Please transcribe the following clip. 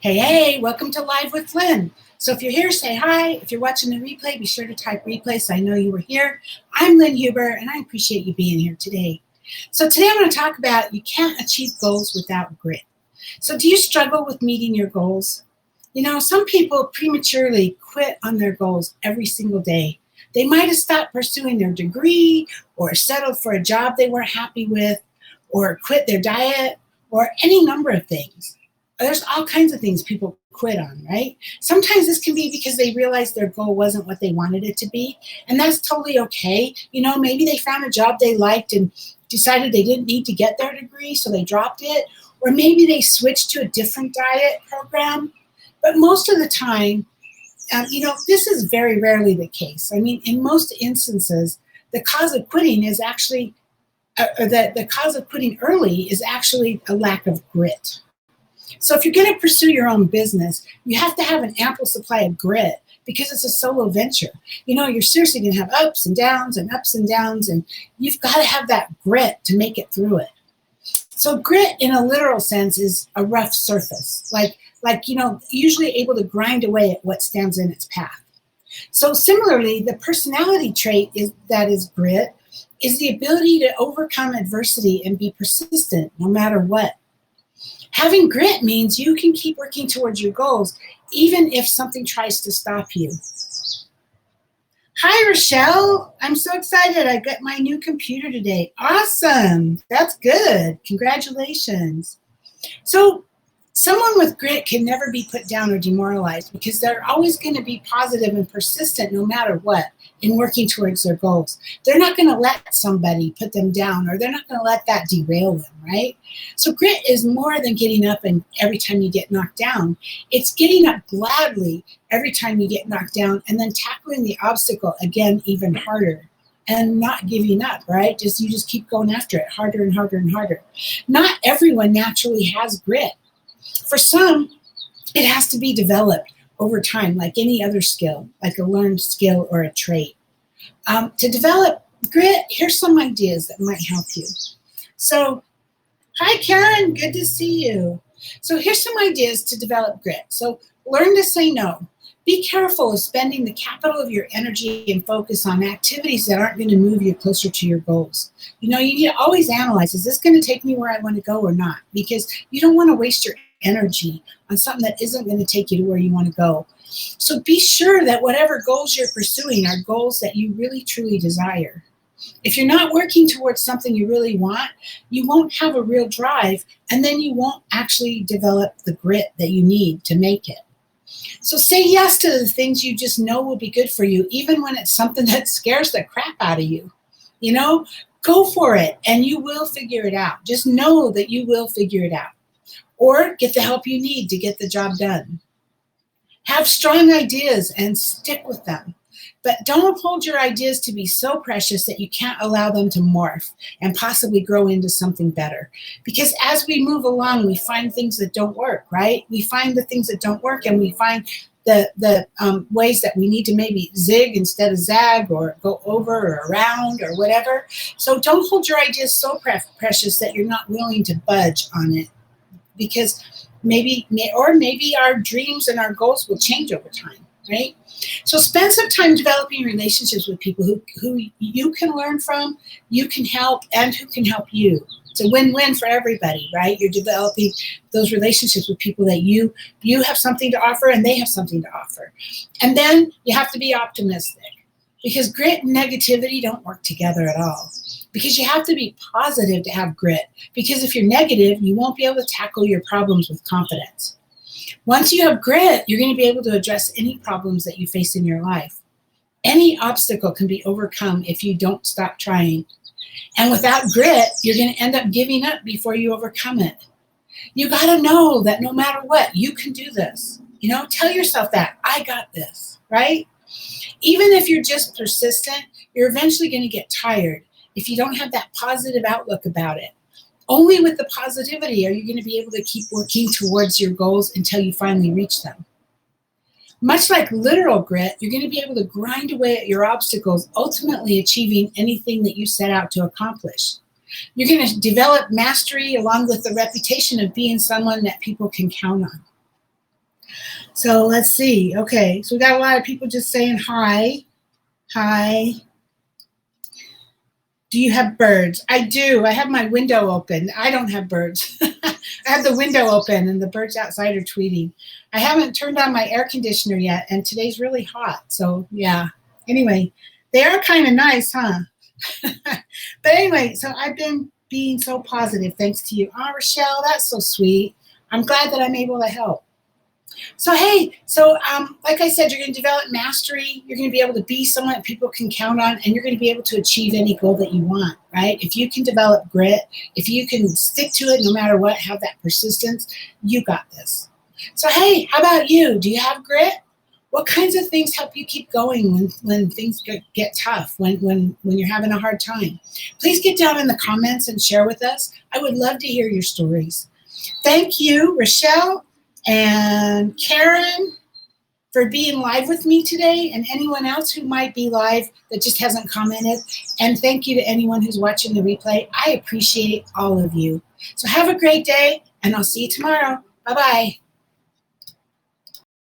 Hey, welcome to Live with Lynn. So if you're here, say hi. If you're watching the replay, be sure to type replay so I know you were here. I'm Lynn Huber, and I appreciate you being here today. So today I'm going to talk about you can't achieve goals without grit. So do you struggle with meeting your goals? You know, some people prematurely quit on their goals every single day. They might have stopped pursuing their degree or settled for a job they weren't happy with or quit their diet or any number of things. There's all kinds of things people quit on, right? Sometimes this can be because they realized their goal wasn't what they wanted it to be, and that's totally okay. You know, maybe they found a job they liked and decided they didn't need to get their degree, so they dropped it, or maybe they switched to a different diet program. But most of the time, this is very rarely the case. I mean, in most instances, the cause of quitting is actually, the cause of quitting early is actually a lack of grit. So if you're going to pursue your own business, you have to have an ample supply of grit because it's a solo venture. You know, you're seriously going to have ups and downs, and you've got to have that grit to make it through it. So grit in a literal sense is a rough surface, usually able to grind away at what stands in its path. So similarly, the personality trait that is grit is the ability to overcome adversity and be persistent no matter what. Having grit means you can keep working towards your goals, even if something tries to stop you. Hi, Rochelle. I'm so excited. I got my new computer today. Awesome. That's good. Congratulations. So someone with grit can never be put down or demoralized because they're always going to be positive and persistent no matter what in working towards their goals. They're not going to let somebody put them down, or they're not going to let that derail them, right? So grit is more than getting up and every time you get knocked down. It's getting up gladly every time you get knocked down and then tackling the obstacle again even harder and not giving up, right? You just keep going after it harder and harder and harder. Not everyone naturally has grit. For some, it has to be developed over time, like any other skill, like a learned skill or a trait. To develop grit, here's some ideas that might help you. So, hi, Karen, good to see you. So here's some ideas to develop grit. So learn to say no. Be careful of spending the capital of your energy and focus on activities that aren't going to move you closer to your goals. You know, you need to always analyze, is this going to take me where I want to go or not? Because you don't want to waste your energy on something that isn't going to take you to where you want to go. So be sure that whatever goals you're pursuing are goals that you really truly desire. If you're not working towards something you really want, you won't have a real drive, and then you won't actually develop the grit that you need to make it. So say yes to the things you just know will be good for you, even when it's something that scares the crap out of you. You know, go for it and you will figure it out. Just know that you will figure it out. Or get the help you need to get the job done. Have strong ideas and stick with them. But don't hold your ideas to be so precious that you can't allow them to morph and possibly grow into something better. Because as we move along, we find things that don't work, right? We find the things that don't work, and we find the ways that we need to maybe zig instead of zag, or go over or around or whatever. So don't hold your ideas so precious that you're not willing to budge on it. Because maybe our dreams and our goals will change over time, right? So spend some time developing relationships with people who you can learn from, you can help, and who can help you. It's a win-win for everybody, right? You're developing those relationships with people that you have something to offer and they have something to offer. And then you have to be optimistic, because grit and negativity don't work together at all. Because you have to be positive to have grit. Because if you're negative, you won't be able to tackle your problems with confidence. Once you have grit, you're going to be able to address any problems that you face in your life. Any obstacle can be overcome if you don't stop trying. And without grit, you're going to end up giving up before you overcome it. You got to know that no matter what, you can do this. You know, tell yourself that, I got this, right? Even if you're just persistent, you're eventually going to get tired if you don't have that positive outlook about it. Only with the positivity are you going to be able to keep working towards your goals until you finally reach them. Much like literal grit, you're going to be able to grind away at your obstacles, ultimately achieving anything that you set out to accomplish. You're going to develop mastery along with the reputation of being someone that people can count on. So let's see. Okay, so we got a lot of people just saying hi. Hi. Do you have birds? I do. I have my window open. I don't have birds. I have the window open and the birds outside are tweeting. I haven't turned on my air conditioner yet, and today's really hot. So, yeah. Anyway, they are kind of nice, huh? But anyway, so I've been being so positive thanks to you. Oh, Rochelle, that's so sweet. I'm glad that I'm able to help. So hey, like I said, you're going to develop mastery. You're going to be able to be someone that people can count on, and you're going to be able to achieve any goal that you want, right? If you can develop grit, if you can stick to it no matter what, have that persistence, you got this. So hey, how about you? Do you have grit? What kinds of things help you keep going when things get tough, when you're having a hard time? Please get down in the comments and share with us. I would love to hear your stories. Thank you, Rochelle and Karen, for being live with me today, and anyone else who might be live that just hasn't commented. And thank you to anyone who's watching the replay. I appreciate all of you. So have a great day, and I'll see you tomorrow. Bye-bye.